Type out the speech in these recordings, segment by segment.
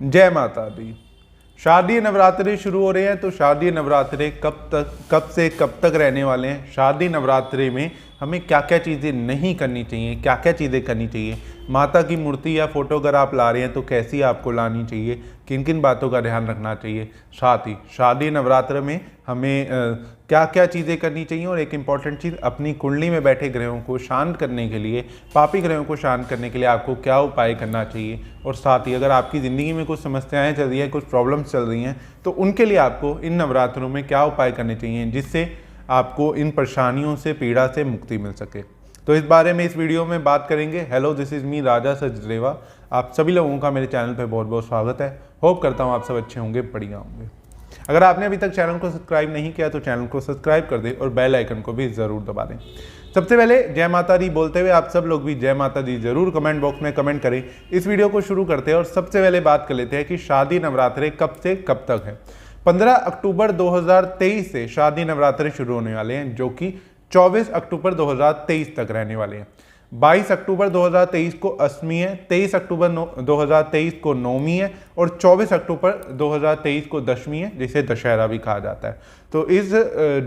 जय माता दी। शारदीय नवरात्रि शुरू हो रहे हैं, तो शारदीय नवरात्रि कब से कब तक रहने वाले हैं? शारदीय नवरात्रि में हमें क्या क्या चीज़ें नहीं करनी चाहिए, क्या क्या चीज़ें करनी चाहिए? माता की मूर्ति या फोटो अगर आप ला रहे हैं तो कैसी आपको लानी चाहिए, किन किन बातों का ध्यान रखना चाहिए? साथ ही शारदीय नवरात्र में हमें क्या क्या चीज़ें करनी चाहिए? और एक इम्पॉर्टेंट चीज़, अपनी कुंडली में बैठे ग्रहों को शांत करने के लिए, पापी ग्रहों को शांत करने के लिए आपको क्या उपाय करना चाहिए? और साथ ही अगर आपकी ज़िंदगी में कुछ समस्याएं चल रही हैं, कुछ प्रॉब्लम्स चल रही हैं, तो उनके लिए आपको इन नवरात्रों में क्या उपाय करने चाहिए जिससे आपको इन परेशानियों से, पीड़ा से मुक्ति मिल सके? तो इस बारे में इस वीडियो में बात करेंगे। हेलो, दिस इज़ मी राजा सचदेवा। आप सभी लोगों का मेरे चैनल पे बहुत बहुत स्वागत है। होप करता हूँ आप सब अच्छे होंगे, बढ़िया होंगे। अगर आपने अभी तक चैनल को सब्सक्राइब नहीं किया तो चैनल को सब्सक्राइब कर दें और बेल आइकन को भी ज़रूर दबा दें। सबसे पहले जय माता दी बोलते हुए आप सब लोग भी जय माता दी ज़रूर कमेंट बॉक्स में कमेंट करें। इस वीडियो को शुरू करते हैं और सबसे पहले बात कर लेते हैं कि शारदीय नवरात्रे कब से कब तक है। 15 अक्टूबर 2023 से शारदीय नवरात्रे शुरू होने वाले हैं, जो कि 24 अक्टूबर 2023 तक रहने वाले हैं। 22 अक्टूबर 2023 को अष्टमी है, 23 अक्टूबर 2023 को नवमी है और 24 अक्टूबर 2023 को दशमी है, जिसे दशहरा भी कहा जाता है। तो इस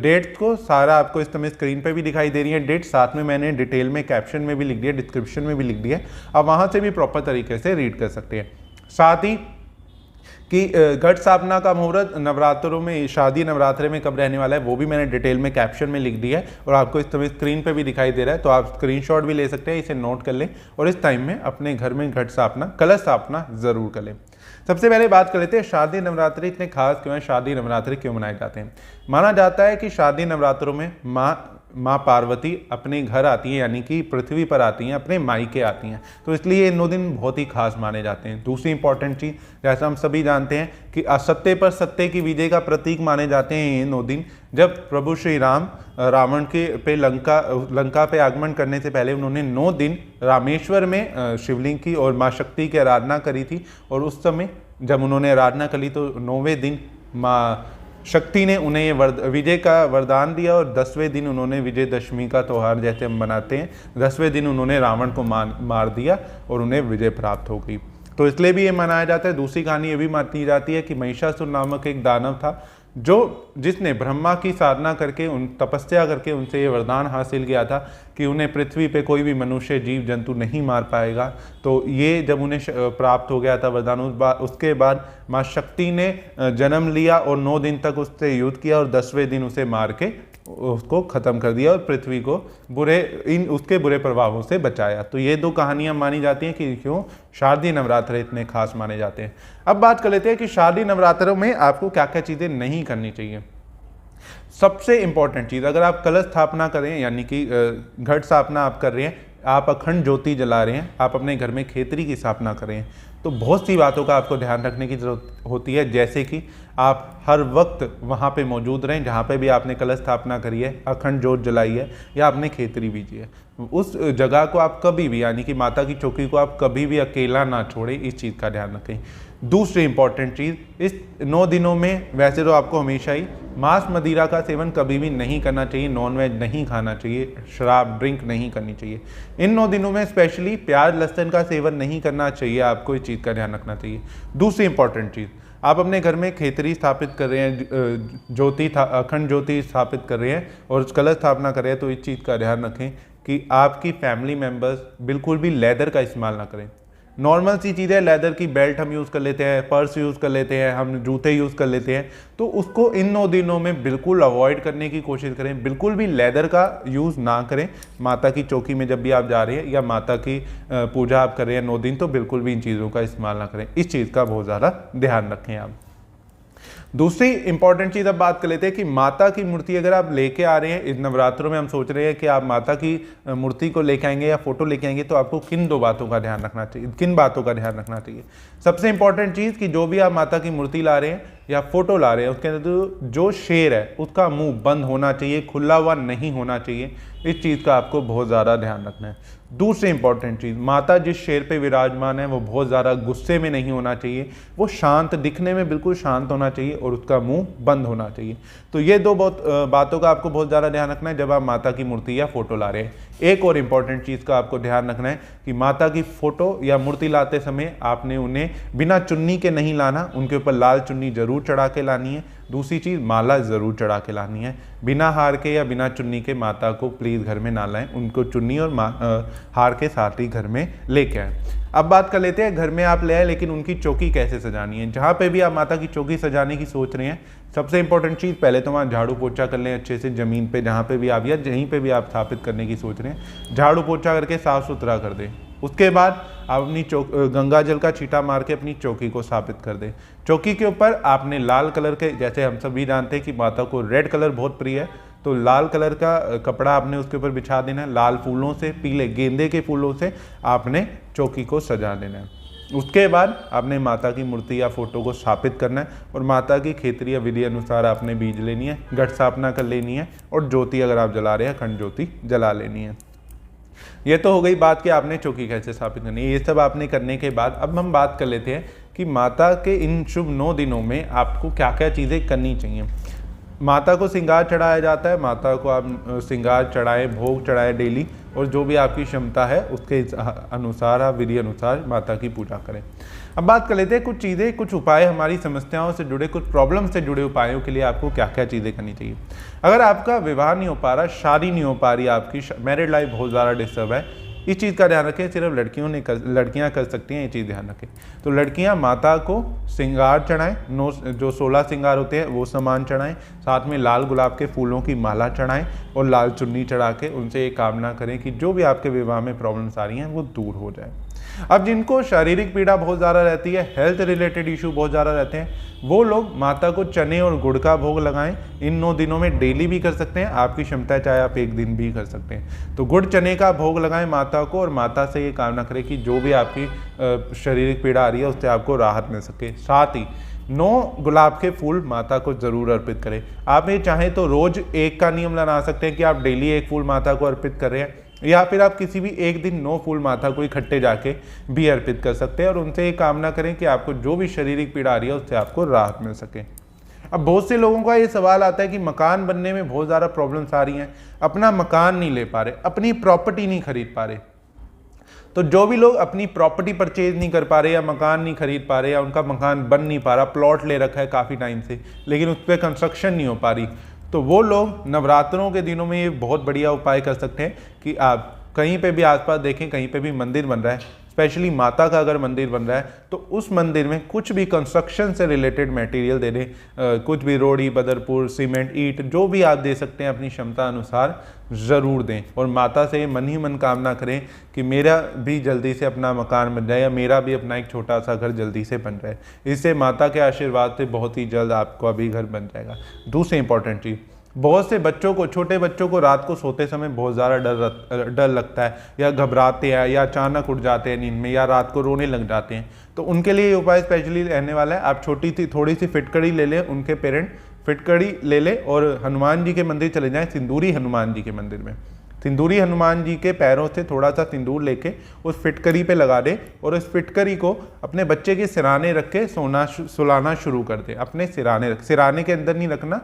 डेट को सारा आपको इस समय स्क्रीन पे भी दिखाई दे रही है डेट, साथ में मैंने डिटेल में कैप्शन में भी लिख दिया, डिस्क्रिप्शन में भी लिख दिया। आप वहाँ से भी प्रॉपर तरीके से रीड कर सकते हैं। साथ ही कि घट स्थापना का मुहूर्त नवरात्रों में, शादी नवरात्रे में कब रहने वाला है, वो भी मैंने डिटेल में कैप्शन में लिख दिया है और आपको इस समय स्क्रीन पे भी दिखाई दे रहा है। तो आप स्क्रीनशॉट भी ले सकते हैं, इसे नोट कर लें और इस टाइम में अपने घर में घट स्थापना, कलश स्थापना जरूर कर लें। सबसे पहले बात कर लेते हैं शारदीय नवरात्रि इतने खास क्यों है, शारदीय नवरात्रि क्यों मनाए जाते हैं। माना जाता है कि शारदीय नवरात्रों में माँ पार्वती अपने घर आती है, यानी कि पृथ्वी पर आती हैं, अपने मायके आती हैं, तो इसलिए इन 9 दिन बहुत ही खास माने जाते हैं। दूसरी इंपॉर्टेंट चीज़, जैसा हम सभी जानते हैं कि असत्य पर सत्य की विजय का प्रतीक माने जाते हैं ये 9 दिन। जब प्रभु श्री राम रावण के पे लंका पे आगमन करने से पहले उन्होंने 9 दिन रामेश्वर में शिवलिंग की और माँ शक्ति की आराधना करी थी, और उस समय जब उन्होंने आराधना करी तो 9वें दिन माँ शक्ति ने उन्हें ये विजय का वरदान दिया और 10वें दिन उन्होंने विजयदशमी का त्यौहार जैसे हम मनाते हैं, 10वें दिन उन्होंने रावण को मार दिया और उन्हें विजय प्राप्त हो गई। तो इसलिए भी ये मनाया जाता है। दूसरी कहानी ये भी मानी जाती है कि महिषासुर नामक एक दानव था जिसने ब्रह्मा की साधना करके, तपस्या करके उनसे ये वरदान हासिल किया था कि उन्हें पृथ्वी पे कोई भी मनुष्य जीव जंतु नहीं मार पाएगा। तो ये जब उन्हें प्राप्त हो गया था वरदान, उसके बाद माँ शक्ति ने जन्म लिया और 9 दिन तक उससे युद्ध किया और 10वें दिन उसे मार के उसको ख़त्म कर दिया और पृथ्वी को उसके बुरे प्रभावों से बचाया। तो ये 2 कहानियाँ मानी जाती हैं कि क्यों शारदीय नवरात्र इतने खास माने जाते हैं। अब बात कर लेते हैं कि शारदीय नवरात्रों में आपको क्या क्या चीज़ें नहीं करनी चाहिए। सबसे इंपॉर्टेंट चीज़, अगर आप कलश स्थापना करें, यानी कि घट स्थापना आप कर रहे हैं, आप अखंड ज्योति जला रहे हैं, आप अपने घर में खेतरी की स्थापना कर रहे हैं, तो बहुत सी बातों का आपको ध्यान रखने की जरूरत होती है। जैसे कि आप हर वक्त वहाँ पे मौजूद रहें जहाँ पे भी आपने कलश स्थापना करी है, अखंड ज्योत जलाई है या आपने खेतरी बीजी है, उस जगह को आप कभी भी, यानी कि माता की चौकी को आप कभी भी अकेला ना छोड़ें, इस चीज़ का ध्यान रखें। दूसरी इंपॉर्टेंट चीज़, इस 9 दिनों में वैसे तो आपको हमेशा ही मांस मदिरा का सेवन कभी भी नहीं करना चाहिए, नॉन वेज नहीं खाना चाहिए, शराब ड्रिंक नहीं करनी चाहिए। इन 9 दिनों में स्पेशली प्याज लहसुन का सेवन नहीं करना चाहिए, आपको इस चीज़ का ध्यान रखना चाहिए। दूसरी इंपॉर्टेंट चीज़, आप अपने घर में खेतरी स्थापित कर रहे हैं, अखंड ज्योति स्थापित कर रहे हैं और कलश स्थापना कर रहे हैं, तो इस चीज़ का ध्यान रखें कि आपकी फैमिली मेम्बर्स बिल्कुल भी लेदर का इस्तेमाल ना करें। नॉर्मल सी चीज़ है, लेदर की बेल्ट हम यूज़ कर लेते हैं, पर्स यूज़ कर लेते हैं, हम जूते यूज़ कर लेते हैं, तो उसको इन 9 दिनों में बिल्कुल अवॉइड करने की कोशिश करें। बिल्कुल भी लेदर का यूज़ ना करें। माता की चौकी में जब भी आप जा रहे हैं या माता की पूजा आप कर रहे हैं 9 दिन, तो बिल्कुल भी इन चीज़ों का इस्तेमाल ना करें। इस चीज़ का बहुत ज़्यादा ध्यान रखें आप। दूसरी इंपॉर्टेंट चीज़ अब बात कर लेते हैं कि माता की मूर्ति अगर आप लेके आ रहे हैं, इस नवरात्रों में हम सोच रहे हैं कि आप माता की मूर्ति को लेके आएंगे या फोटो लेके आएंगे, तो आपको किन 2 बातों का ध्यान रखना चाहिए, किन बातों का ध्यान रखना चाहिए। सबसे इंपॉर्टेंट चीज़ कि जो भी आप माता की मूर्ति ला रहे हैं या फोटो ला रहे हैं, उसके अंदर जो शेर है उसका मुंह बंद होना चाहिए, खुला हुआ नहीं होना चाहिए। इस चीज़ का आपको बहुत ज़्यादा ध्यान रखना है। दूसरी इंपॉर्टेंट चीज़, माता जिस शेर पे विराजमान है वो बहुत ज़्यादा गुस्से में नहीं होना चाहिए, वो शांत, दिखने में बिल्कुल शांत होना चाहिए और उसका मुंह बंद होना चाहिए। तो ये दो बातों का आपको बहुत ज़्यादा ध्यान रखना है जब आप माता की मूर्ति या फोटो ला रहे हैं। एक और इम्पॉर्टेंट चीज़ का आपको ध्यान रखना है कि माता की फोटो या मूर्ति लाते समय आपने उन्हें बिना चुन्नी के नहीं लाना, उनके ऊपर लाल चुन्नी जरूर चढ़ा के लानी है। दूसरी चीज़, माला ज़रूर चढ़ा के लानी है। बिना हार के या बिना चुन्नी के माता को प्लीज़ घर में ना लाएं, उनको चुन्नी और हार के साथ ही घर में लेके आएँ। अब बात कर लेते हैं घर में आप ले आए लेकिन उनकी चौकी कैसे सजानी है। जहाँ पे भी आप माता की चौकी सजाने की सोच रहे हैं, सबसे इंपॉर्टेंट चीज़, पहले तो वहाँ झाड़ू पोछा कर लें अच्छे से, ज़मीन पे जहाँ पे भी आप या जहीं पे भी आप स्थापित करने की सोच रहे हैं, झाड़ू पोछा करके साफ़ सुथरा कर दें। उसके बाद आप अपनी गंगा जल का छींटा मार के अपनी चौकी को स्थापित कर दें। चौकी के ऊपर आपने लाल कलर के, जैसे हम सभी जानते हैं कि माता को रेड कलर बहुत प्रिय है, तो लाल कलर का कपड़ा आपने उसके ऊपर बिछा देना है। लाल फूलों से, पीले गेंदे के फूलों से आपने चौकी को सजा देना है। उसके बाद आपने माता की मूर्ति या फोटो को स्थापित करना है और माता की क्षेत्रीय विधि अनुसार आपने बीज लेनी है, घट स्थापना कर लेनी है और ज्योति, अगर आप जला रहे हैं, अखंड ज्योति जला लेनी है। ये तो हो गई बात कि आपने चौकी कैसे स्थापित करनी है। ये सब आपने करने के बाद अब हम बात कर लेते हैं कि माता के इन शुभ 9 दिनों में आपको क्या क्या चीज़ें करनी चाहिए। माता को श्रृंगार चढ़ाया जाता है, माता को आप श्रृंगार चढ़ाएं, भोग चढ़ाएं डेली, और जो भी आपकी क्षमता है उसके अनुसार आप विधि अनुसार माता की पूजा करें। अब बात कर लेते हैं कुछ चीज़ें, कुछ उपाय, हमारी समस्याओं से जुड़े, कुछ प्रॉब्लम से जुड़े उपायों के लिए आपको क्या क्या चीज़ें करनी चाहिए। अगर आपका विवाह नहीं हो पा रहा, शादी नहीं हो पा रही, आपकी मैरिड लाइफ बहुत ज़्यादा डिस्टर्ब है, इस चीज़ का ध्यान रखें। सिर्फ लड़कियां कर सकती हैं, ये चीज़ ध्यान रखें। तो लड़कियां माता को श्रृंगार चढ़ाएं, जो 16 श्रृंगार होते हैं वो सामान चढ़ाएं, साथ में लाल गुलाब के फूलों की माला चढ़ाएं और लाल चुन्नी चढ़ा के उनसे ये कामना करें कि जो भी आपके विवाह में प्रॉब्लम्स आ रही हैं वो दूर हो जाए। अब जिनको शारीरिक पीड़ा बहुत ज़्यादा रहती है, हेल्थ रिलेटेड इशू बहुत ज़्यादा रहते हैं, वो लोग माता को चने और गुड़ का भोग लगाएं। इन 9 दिनों में डेली भी कर सकते हैं, आपकी क्षमता है चाहे आप एक दिन भी कर सकते हैं। तो गुड़ चने का भोग लगाएं माता को और माता से ये कामना करें कि जो भी आपकी शारीरिक पीड़ा आ रही है उससे आपको राहत मिल सके। साथ ही 9 गुलाब के फूल माता को जरूर अर्पित करें। आप ये चाहें तो रोज एक का नियम बना सकते हैं कि आप डेली 1 फूल माता को अर्पित कर रहे हैं, या फिर आप किसी भी एक दिन 9 फूल माता को इकट्ठे जाके भी अर्पित कर सकते हैं और उनसे ये कामना करें कि आपको जो भी शारीरिक पीड़ा आ रही है उससे आपको राहत मिल सके। अब बहुत से लोगों का ये सवाल आता है कि मकान बनने में बहुत ज़्यादा प्रॉब्लम्स आ रही हैं, अपना मकान नहीं ले पा रहे, अपनी प्रॉपर्टी नहीं खरीद पा रहे। तो जो भी लोग अपनी प्रॉपर्टी परचेज नहीं कर पा रहे या मकान नहीं खरीद पा रहे या उनका मकान बन नहीं पा रहा, प्लॉट ले रखा है काफ़ी टाइम से लेकिन उस पर कंस्ट्रक्शन नहीं हो पा रही, तो वो लोग नवरात्रों के दिनों में ये बहुत बढ़िया उपाय कर सकते हैं कि आप कहीं पे भी आसपास देखें, कहीं पे भी मंदिर बन रहा है, स्पेशली माता का अगर मंदिर बन रहा है तो उस मंदिर में कुछ भी कंस्ट्रक्शन से रिलेटेड मटेरियल दे दें, कुछ भी रोड़ी, बदरपुर, सीमेंट, ईंट, जो भी आप दे सकते हैं अपनी क्षमता अनुसार ज़रूर दें और माता से मन ही मन कामना करें कि मेरा भी जल्दी से अपना मकान बन जाए या मेरा भी अपना एक छोटा सा घर जल्दी से बन जाए। इससे माता के आशीर्वाद से बहुत ही जल्द आपका भी घर बन जाएगा। दूसरी इंपॉर्टेंट चीज़, बहुत से बच्चों को, छोटे बच्चों को रात को सोते समय बहुत ज़्यादा डर लगता है या घबराते हैं या अचानक उठ जाते हैं नींद में या रात को रोने लग जाते हैं, तो उनके लिए ये उपाय स्पेशली रहने वाला है। आप थोड़ी सी फिटकड़ी ले लें, उनके पेरेंट फिटकड़ी ले लें और हनुमान जी के मंदिर चले जाएं, सिंदूरी हनुमान जी के मंदिर में। सिंदूरी हनुमान जी के पैरों से थोड़ा सा सिंदूर लेके उस फिटकरी पे लगा दें और उस फिटकरी को अपने बच्चे के सिराने रख के सुलाना शुरू कर दें। अपने सिराने के अंदर नहीं रखना,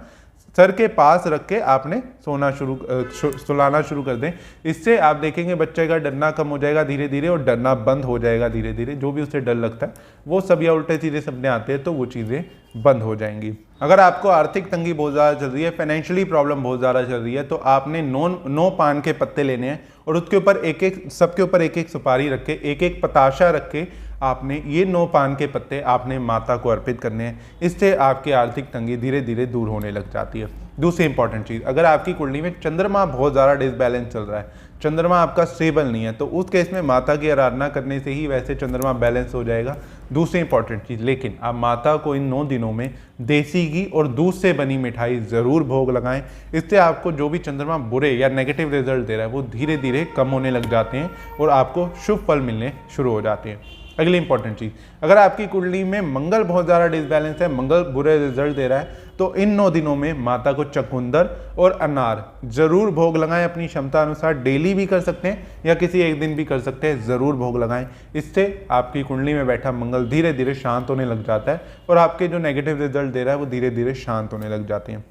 सर के पास रख के आपने सुलाना शुरू कर दें। इससे आप देखेंगे बच्चे का डरना कम हो जाएगा धीरे धीरे और डरना बंद हो जाएगा धीरे धीरे। जो भी उसे डर लगता है वो सब या उल्टे सीधे सपने आते हैं तो वो चीज़ें बंद हो जाएंगी। अगर आपको आर्थिक तंगी बहुत ज़्यादा चल रही है, फाइनेंशियली प्रॉब्लम बहुत ज़्यादा चल रही है, तो आपने 9 पान के पत्ते लेने हैं और उसके ऊपर सबके ऊपर एक सुपारी रख के, एक पताशा रख के आपने ये 9 पान के पत्ते आपने माता को अर्पित करने हैं। इससे आपकी आर्थिक तंगी धीरे धीरे दूर होने लग जाती है। दूसरी इंपॉर्टेंट चीज़, अगर आपकी कुंडली में चंद्रमा बहुत ज़्यादा डिसबैलेंस चल रहा है, चंद्रमा आपका स्टेबल नहीं है, तो उस केस में माता की आराधना करने से ही वैसे चंद्रमा बैलेंस हो जाएगा। दूसरी इंपॉर्टेंट चीज़, लेकिन आप माता को इन 9 दिनों में देसी घी और दूध से बनी मिठाई ज़रूर भोग लगाएं। इससे आपको जो भी चंद्रमा बुरे या नेगेटिव रिजल्ट दे रहा है वो धीरे धीरे कम होने लग जाते हैं और आपको शुभ फल मिलने शुरू हो जाते हैं। अगली इंपॉर्टेंट चीज़, अगर आपकी कुंडली में मंगल बहुत ज़्यादा डिसबैलेंस है, मंगल बुरे रिजल्ट दे रहा है, तो इन 9 दिनों में माता को चकुंदर और अनार जरूर भोग लगाएं। अपनी क्षमता अनुसार डेली भी कर सकते हैं या किसी एक दिन भी कर सकते हैं, ज़रूर भोग लगाएं। इससे आपकी कुंडली में बैठा मंगल धीरे धीरे शांत होने लग जाता है और आपके जो नेगेटिव रिजल्ट दे रहा है वो धीरे धीरे शांत होने लग जाते हैं।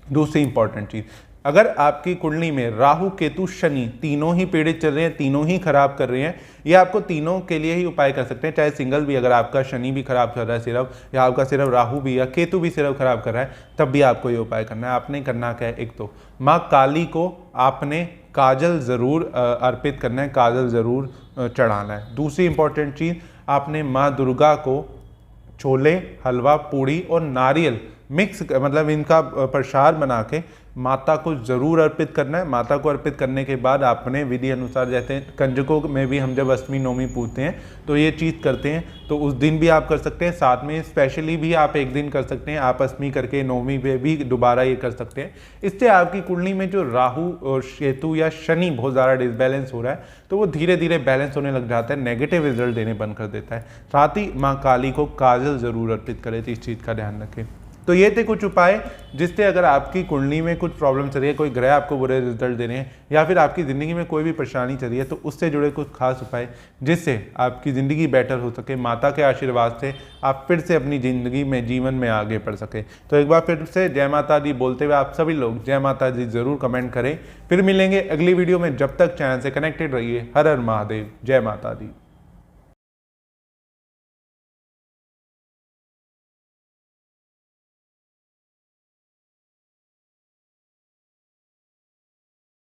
दूसरी इंपॉर्टेंट चीज़, अगर आपकी कुंडली में राहु केतु शनि तीनों ही पीड़ित चल रहे हैं, तीनों ही खराब कर रहे हैं, या आपको तीनों के लिए ही उपाय कर सकते हैं, चाहे सिंगल भी, अगर आपका शनि भी खराब कर रहा है सिर्फ, या आपका सिर्फ राहु भी या केतु भी सिर्फ खराब कर रहा है, तब भी आपको ये उपाय करना है। आपने करना क्या है, एक तो माँ काली को आपने काजल ज़रूर अर्पित करना है, काजल ज़रूर चढ़ाना है। दूसरी इंपॉर्टेंट चीज़, आपने माँ दुर्गा को छोले, हलवा, पूड़ी और नारियल मिक्स, मतलब इनका प्रसाद बना के माता को ज़रूर अर्पित करना है। माता को अर्पित करने के बाद आपने विधि अनुसार, जैसे कंजकों में भी हम जब अष्टमी नवमी पूजते हैं तो ये चीज़ करते हैं, तो उस दिन भी आप कर सकते हैं। साथ में स्पेशली भी आप एक दिन कर सकते हैं, आप अष्टमी करके नवमी पे भी दोबारा ये कर सकते हैं। इससे आपकी कुंडली में जो राहु और केतु या शनि बहुत ज़्यादा डिसबैलेंस हो रहा है, तो वो धीरे धीरे बैलेंस होने लग जाता है, नेगेटिव रिजल्ट देने बंद कर देता है। साथ ही माँ काली को काजल ज़रूर अर्पित करें, तो इस चीज़ का ध्यान रखें। तो ये थे कुछ उपाय जिससे अगर आपकी कुंडली में कुछ प्रॉब्लम चल रही है, कोई ग्रह आपको बुरे रिजल्ट दे रहे हैं, या फिर आपकी ज़िंदगी में कोई भी परेशानी चल रही है, तो उससे जुड़े कुछ खास उपाय जिससे आपकी ज़िंदगी बेटर हो सके, माता के आशीर्वाद से आप फिर से अपनी ज़िंदगी में, जीवन में आगे बढ़ सके। तो एक बार फिर से जय माता दी बोलते हुए आप सभी लोग जय माता दी ज़रूर कमेंट करें। फिर मिलेंगे अगली वीडियो में, जब तक चैनल से कनेक्टेड रहिए। हर हर महादेव, जय माता दी।